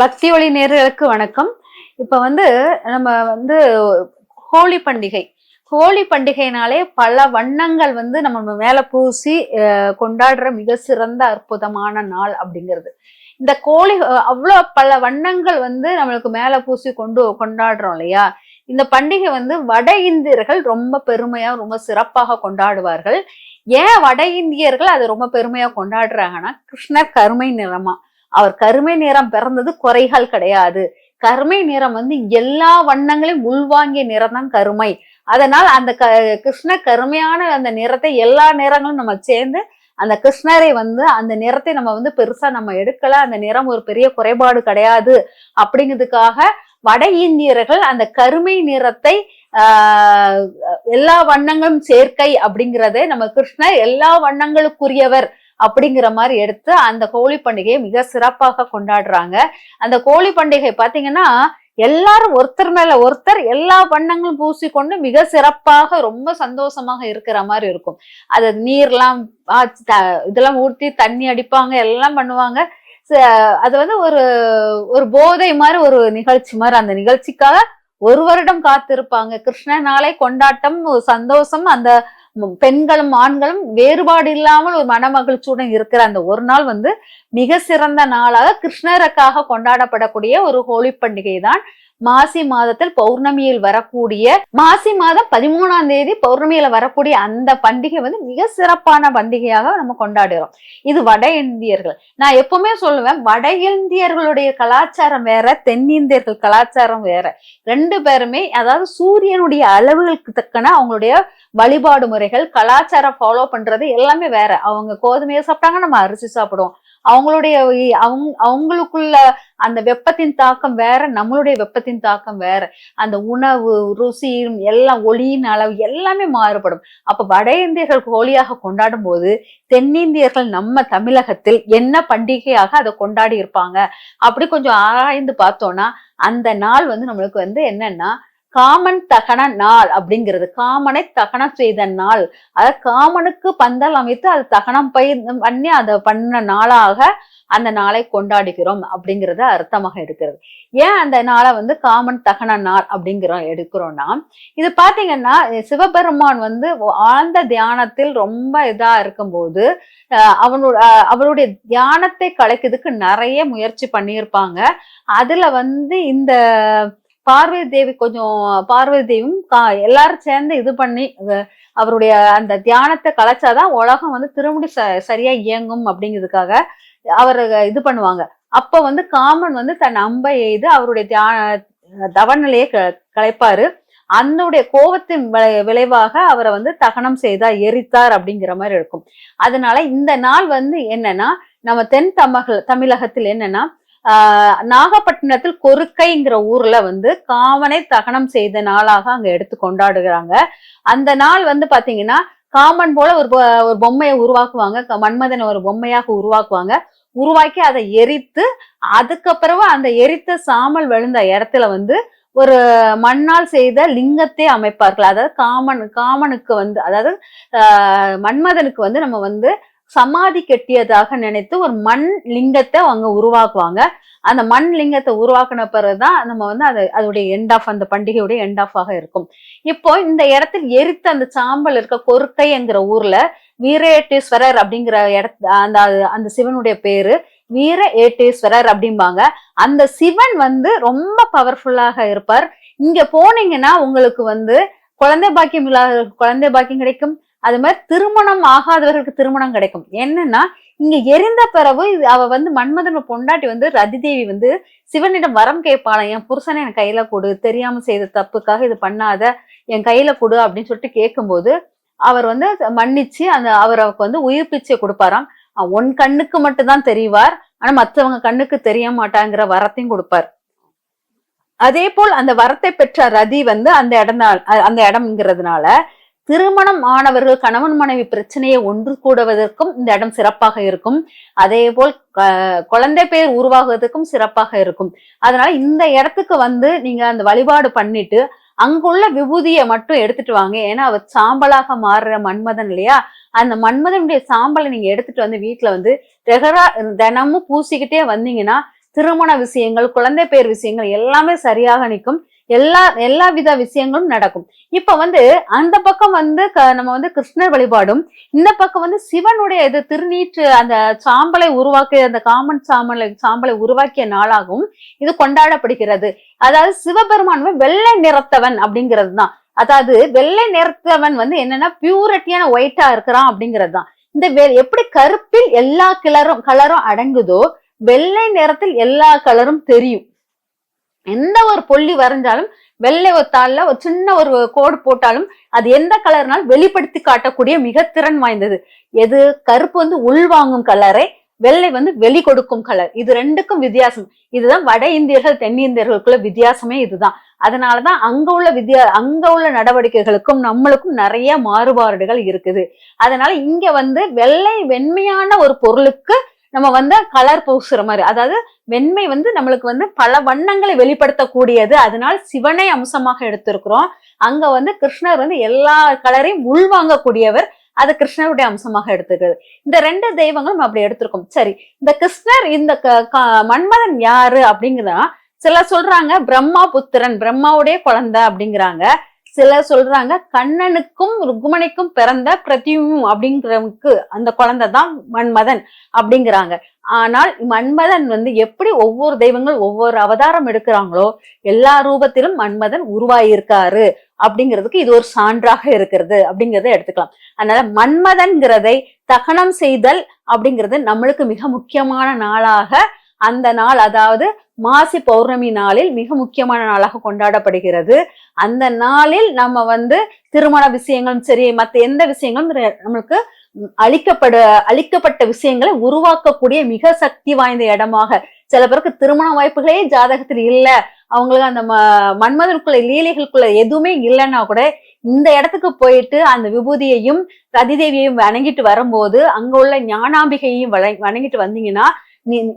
பக்தி ஒளி நேயர்களுக்கு வணக்கம். இப்ப நம்ம ஹோலி பண்டிகை. ஹோலி பண்டிகைனாலே பல வண்ணங்கள் நம்ம மேல பூசி கொண்டாடுற மிக சிறந்த அற்புதமான நாள் அப்படிங்கிறது. இந்த கோழி அவ்வளவு பல வண்ணங்கள் நம்மளுக்கு மேல பூசி கொண்டாடுறோம் இல்லையா? இந்த பண்டிகை வட இந்தியர்கள் ரொம்ப பெருமையா ரொம்ப சிறப்பாக கொண்டாடுவார்கள். ஏன் வட இந்தியர்கள் அதை ரொம்ப பெருமையா கொண்டாடுறாங்கன்னா, கிருஷ்ணர் கருமை நிறமா, அவர் கருமை நிறம் பிறந்தது குறைகள் கிடையாது. கருமை நிறம் எல்லா வண்ணங்களையும் உள்வாங்கிய நிறம் தான் கருமை. அதனால் அந்த கிருஷ்ண கருமையான அந்த நிறத்தை எல்லா நிறங்களும் நம்ம சேர்ந்து அந்த கிருஷ்ணரை அந்த நிறத்தை நம்ம பெருசா நம்ம எடுக்கல, அந்த நிறம் ஒரு பெரிய குறைபாடு கிடையாது அப்படிங்கிறதுக்காக வட இந்தியர்கள் அந்த கருமை நிறத்தை எல்லா வண்ணங்களும் சேர்க்கை அப்படிங்கிறதே நம்ம கிருஷ்ணர் எல்லா வண்ணங்களுக்குரியவர் அப்படிங்கிற மாதிரி எடுத்து அந்த கோழி பண்டிகையை மிக சிறப்பாக கொண்டாடுறாங்க. அந்த கோழி பண்டிகை பாத்தீங்கன்னா எல்லாரும் ஒருத்தர் மேல ஒருத்தர் எல்லா வண்ணங்களும் பூசிக்கொண்டு மிக சிறப்பாக ரொம்ப சந்தோஷமாக இருக்கிற மாதிரி இருக்கும். அது நீர்லாம் இதெல்லாம் ஊற்றி தண்ணி அடிப்பாங்க, எல்லாம் பண்ணுவாங்க. அது ஒரு ஒரு போதை மாதிரி ஒரு நிகழ்ச்சி மாதிரி. அந்த நிகழ்ச்சிக்காக ஒரு வருடம் காத்திருப்பாங்க. கிருஷ்ணனாலே கொண்டாட்டம், சந்தோஷம். அந்த பெண்களும் ஆண்களும் வேறுபாடு இல்லாமல் ஒரு மனமகிழ்ச்சியுடன் இருக்கிற அந்த ஒரு நாள் மிக சிறந்த நாளாக கிருஷ்ணருக்காக கொண்டாடப்படக்கூடிய ஒரு ஹோலி பண்டிகை தான். மாசி மாதத்தில் பௌர்ணமியில் வரக்கூடிய மாசி மாதம் 13ஆம் தேதி பௌர்ணமியில வரக்கூடிய அந்த பண்டிகை மிக சிறப்பான பண்டிகையாக நம்ம கொண்டாடுறோம். இது வட இந்தியர்கள். நான் எப்பவுமே சொல்லுவேன், வட இந்தியர்களுடைய கலாச்சாரம் வேற, தென்னிந்தியர்கள் கலாச்சாரம் வேற. ரெண்டு பேருமே அதாவது சூரியனுடைய அளவுகளுக்கு தக்கன அவங்களுடைய வழிபாடு முறைகள், கலாச்சாரம் ஃபாலோ பண்றது எல்லாமே வேற. அவங்க கோதுமையை சாப்பிட்டாங்க, நம்ம அரிசி சாப்பிடுவோம். அவங்களுடைய அவங்களுக்குள்ள அந்த வெப்பத்தின் தாக்கம் வேற, நம்மளுடைய வெப்பத்தின் தாக்கம் வேற. அந்த உணவு ருசி எல்லாம், ஒளியின் அளவு எல்லாமே மாறுபடும். அப்ப வட இந்தியர்கள் ஹோலியாக கொண்டாடும் போது தென்னிந்தியர்கள் நம்ம தமிழகத்தில் என்ன பண்டிகையாக அதை கொண்டாடி இருப்பாங்க அப்படி கொஞ்சம் ஆராய்ந்து பார்த்தோம்னா, அந்த நாள் நம்மளுக்கு என்னன்னா காமன் தகன நாள் அப்படிங்கிறது. காமனை தகனம் செய்த நாள். அதாவது காமனுக்கு பந்தல் அமைத்து அது தகனம் பண்ணி அதை பண்ண நாளாக அந்த நாளை கொண்டாடுகிறோம் அப்படிங்கறத அர்த்தமாக எடுக்கிறது. ஏன் அந்த நாளை காமன் தகன நாள் எடுக்கிறோம்னா, இது பாத்தீங்கன்னா சிவபெருமான் ஆழ்ந்த தியானத்தில் ரொம்ப இதா இருக்கும்போது அவருடைய தியானத்தை கலைக்கிறதுக்கு நிறைய முயற்சி பண்ணியிருப்பாங்க. அதுல இந்த பார்வதி தேவியும் எல்லாரும் சேர்ந்து இது பண்ணி அவருடைய அந்த தியானத்தை கலைச்சாதான் உலகம் திருமுடி சரியா இயங்கும் அப்படிங்கிறதுக்காக அவர் இது பண்ணுவாங்க. அப்ப காமன் தன் அம்பை எய்து அவருடைய தவநிலையை கலைப்பாரு. அதனுடைய கோபத்தின் விளைவாக அவரை தகனம் செய்தார், எரித்தார் அப்படிங்கிற மாதிரி இருக்கும். அதனால இந்த நாள் என்னன்னா, நம்ம தென் தமிழகத்தில் என்னன்னா, நாகப்பட்டினத்தில் கொருக்கைங்கிற ஊர்ல காமனை தகனம் செய்த நாளாக அங்க எடுத்து கொண்டாடுகிறாங்க. அந்த நாள் பாத்தீங்கன்னா காமன் போல ஒரு பொம்மையை உருவாக்குவாங்க, மன்மதனை ஒரு பொம்மையாக உருவாக்குவாங்க. உருவாக்கி அதை எரித்து அதுக்கப்புறமா அந்த எரித்த சாம்பல் விழுந்த இடத்துல ஒரு மண்ணால் செய்த லிங்கத்தை அமைப்பார்கள். அதாவது காமனுக்கு அதாவது மன்மதனுக்கு நம்ம சமாதி கெட்டியதாக நினைத்து ஒரு மண் லிங்கத்தை அவங்க உருவாக்குவாங்க. அந்த மண் லிங்கத்தை உருவாக்குன பிறகுதான் நம்ம அதோடைய எண்ட் ஆஃப், அந்த பண்டிகையுடைய எண்ட் ஆஃப் ஆக இருக்கும். இப்போ இந்த இடத்தில் எரித்த அந்த சாம்பல் இருக்க கொருக்கைங்கிற ஊர்ல வீரேட்டீஸ்வரர் அப்படிங்கிற அந்த சிவனுடைய பேரு வீர ஏட்டீஸ்வரர் அப்படிம்பாங்க. அந்த சிவன் ரொம்ப பவர்ஃபுல்லாக இருப்பார். இங்க போனீங்கன்னா உங்களுக்கு குழந்தை பாக்கியம் இல்லாதவர்களுக்கு குழந்தை பாக்கியம் கிடைக்கும். அது மாதிரி திருமணம் ஆகாதவர்களுக்கு திருமணம் கிடைக்கும். என்னன்னா, இங்க எரிந்த பிறகு அவ மன்மதன் பொண்டாட்டி ரதி தேவி சிவனிடம் வரம் கேட்பாளாம், என் புருஷனை என் கையில கொடு, தெரியாம செய்த தப்புக்காக இது பண்ணாத, என் கையில கொடு அப்படின்னு சொல்லிட்டு கேட்கும்போது அவர் மன்னிச்சு அவருக்கு உயிர் பிச்சை கொடுப்பாராம். உன் கண்ணுக்கு மட்டும்தான் தெரிவார், ஆனா மற்றவங்க கண்ணுக்கு தெரிய மாட்டாங்கிற வரத்தையும் கொடுப்பார். அதே போல் அந்த வரத்தை பெற்ற ரதி அந்த இடம்ங்கிறதுனால திருமணம் ஆனவர்கள் கணவன் மனைவி பிரச்சனையை ஒன்று கூடுவதற்கும் இந்த இடம் சிறப்பாக இருக்கும். அதே போல் குழந்தை பேர் உருவாகுவதற்கும் சிறப்பாக இருக்கும். அதனால இந்த இடத்துக்கு நீங்க அந்த வழிபாடு பண்ணிட்டு அங்குள்ள விபூதியை மட்டும் எடுத்துட்டு வாங்க. ஏன்னா அவர் சாம்பலாக மாறுற மன்மதன் இல்லையா, அந்த மன்மதனுடைய சாம்பலை நீங்க எடுத்துட்டு வீட்டுல ரெகுலரா தினமும் பூசிக்கிட்டே வந்தீங்கன்னா திருமண விஷயங்கள், குழந்தை பேர் விஷயங்கள் எல்லாமே சரியாக நிற்கும். எல்லா வித விஷயங்களும் நடக்கும். இப்ப வந்து அந்த பக்கம் வந்து நம்ம வந்து கிருஷ்ணர் வழிபாடும், இந்த பக்கம் வந்து சிவனுடைய இது திருநீற்று அந்த சாம்பலை உருவாக்கிய அந்த காமன் சாம்பலை உருவாக்கிய நாளாகவும் இது கொண்டாடப்படுகிறது. அதாவது சிவபெருமான் வெள்ளை நிறத்தவன் அப்படிங்கிறது தான். அதாவது வெள்ளை நிறத்தவன் வந்து என்னன்னா பியூரிட்டியான ஒயிட்டா இருக்கிறான் அப்படிங்கிறது தான். இந்த எப்படி கருப்பில் எல்லா கலரும் அடங்குதோ வெள்ளை நிறத்தில் எல்லா கலரும் தெரியும். எந்த ஒரு பொல்லி வரைஞ்சாலும் வெள்ளை ஒத்தால ஒரு சின்ன ஒரு கோடு போட்டாலும் அது எந்த கலர்னாலும் வெளிப்படுத்தி காட்டக்கூடிய மிக திறன் வாய்ந்தது. எது? கருப்பு வந்து உள்வாங்கும் கலரை, வெள்ளை வந்து வெளி கொடுக்கும் கலர். இது ரெண்டுக்கும் வித்தியாசம். இதுதான் வட இந்தியர்கள் தென்னிந்தியர்களுக்குள்ள வித்தியாசமே இதுதான். அதனாலதான் அங்க உள்ள நடவடிக்கைகளுக்கும் நம்மளுக்கும் நிறைய மாறுபாடுகள் இருக்குது. அதனால இங்க வந்து வெண்மையான ஒரு பொருளுக்கு நம்ம வந்து கலர் பூசுற மாதிரி, அதாவது வெண்மை வந்து நம்மளுக்கு வந்து பல வண்ணங்களை வெளிப்படுத்தக்கூடியது. அதனால சிவனை அம்சமாக எடுத்திருக்கிறோம். அங்க வந்து கிருஷ்ணர் வந்து எல்லா கலரையும் உள்வாங்கக்கூடியவர். அது கிருஷ்ணருடைய அம்சமாக எடுத்துக்கிறது. இந்த ரெண்டு தெய்வங்களும் அப்படி எடுத்திருக்கோம். சரி, இந்த கிருஷ்ணர் இந்த மன்மதன் யாரு அப்படிங்கிறதா சிலர் சொல்றாங்க பிரம்மா புத்திரன், பிரம்மாவுடைய குழந்தை அப்படிங்கிறாங்க. சிலர் சொல்றாங்க கண்ணனுக்கும் ருக்மணிக்கும் பிறந்த பிரத்யும் அப்படிங்கிறவனுக்கு அந்த குழந்தை தான் மன்மதன் அப்படிங்கிறாங்க. ஆனால் மன்மதன் வந்து எப்படி ஒவ்வொரு தெய்வங்கள் ஒவ்வொரு அவதாரம் எடுக்கிறாங்களோ எல்லா ரூபத்திலும் மன்மதன் உருவாயிருக்காரு அப்படிங்கிறதுக்கு இது ஒரு சான்றாக இருக்கிறது அப்படிங்கிறத எடுத்துக்கலாம். அதனால மன்மதன்கிறதை தகனம் செய்தல் அப்படிங்கிறது நம்மளுக்கு மிக முக்கியமான நாளாக அந்த நாள், அதாவது மாசி பௌர்ணமி நாளில் மிக முக்கியமான நாளாக கொண்டாடப்படுகிறது. அந்த நாளில் நம்ம வந்து திருமண விஷயங்களும் சரி மற்ற எந்த விஷயங்களும் நம்மளுக்கு அளிக்கப்பட்ட விஷயங்களை உருவாக்கக்கூடிய மிக சக்தி வாய்ந்த இடமாக, சில பேருக்கு திருமண வாய்ப்புகளே ஜாதகத்தில் இல்ல, அவங்களுக்கு அந்த மன்மதனுக்குள்ள லீலைகளுக்குள்ள எதுவுமே இல்லைன்னா கூட இந்த இடத்துக்கு போயிட்டு அந்த விபூதியையும் ரதிதேவியையும் வணங்கிட்டு வரும்போது அங்க உள்ள ஞானாம்பிகையையும் வணங்கிட்டு வந்தீங்கன்னா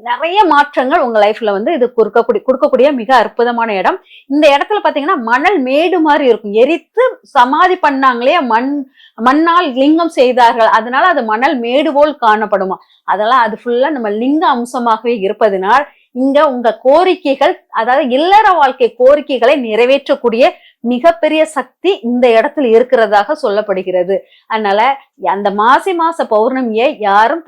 நிறைய மாற்றங்கள் உங்க லைஃப்ல வந்து இது கொடுக்கக்கூடிய மிக அற்புதமான இடம். இந்த இடத்துல பாத்தீங்கன்னா மணல் மேடு மாதிரி இருக்கும். எரித்து சமாதி பண்ணாங்களே, மண்ணால் லிங்கம் செய்தார்கள், அதனால அது மணல் மேடு போல் காணப்படுமா. அதெல்லாம் அது ஃபுல்லா நம்ம லிங்க அம்சமாகவே இருப்பதனால் இங்க உங்க கோரிக்கைகள், அதாவது இல்லற வாழ்க்கை கோரிக்கைகளை நிறைவேற்றக்கூடிய மிகப்பெரிய சக்தி இந்த இடத்துல இருக்கிறதாக சொல்லப்படுகிறது. அதனால அந்த மாச பௌர்ணமியை யாரும்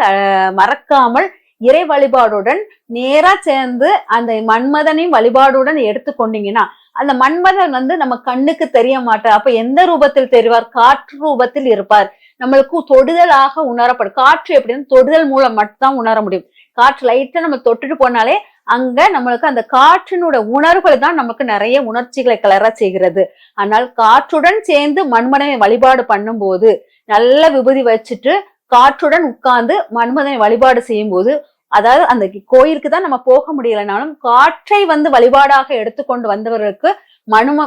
மறக்காமல் இறை வழிபாடுடன் நேரா சேர்ந்து அந்த மன்மதனையும் வழிபாடுடன் எடுத்துக்கொண்டீங்கன்னா, அந்த மன்மதன் வந்து நம்ம கண்ணுக்கு தெரிய மாட்டார். அப்ப எந்த ரூபத்தில் தெரிவார்? காற்று ரூபத்தில் இருப்பார். நம்மளுக்கு தொடுதலாக உணரப்படும். காற்று எப்படின்னு தொடுதல் மூலம் மட்டும்தான் உணர முடியும். காற்று லைட்டா நம்ம தொட்டுட்டு போனாலே அங்க நம்மளுக்கு அந்த காற்றினுடைய உணர்வுகள் தான் நமக்கு நிறைய உணர்ச்சிகளை கிளற செய்கிறது. ஆனால் காற்றுடன் சேர்ந்து மன்மதனை வழிபாடு பண்ணும் போது நல்ல விபூதி வச்சுட்டு காற்றுடன் உட்கார்ந்து மன்மதனை வழிபாடு செய்யும் போது, அதாவது அந்த கோயிலுக்கு தான் நம்ம போக முடியலனாலும் காற்றை வந்து வழிபாடாக எடுத்துக்கொண்டு வந்தவர்களுக்கு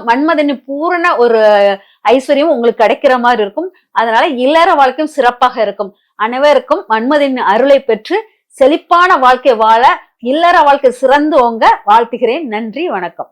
மன்மதனின் பூரண ஒரு ஐஸ்வர்யம் உங்களுக்கு கிடைக்கிற மாதிரி இருக்கும். அதனால இல்லற வாழ்க்கையும் சிறப்பாக இருக்கும். அனைவருக்கும் மன்மதனின் அருளை பெற்று செழிப்பான வாழ்க்கை வாழ, இல்லற வாழ்க்கை சிறந்து ஓங்க வாழ்த்துகிறேன். நன்றி, வணக்கம்.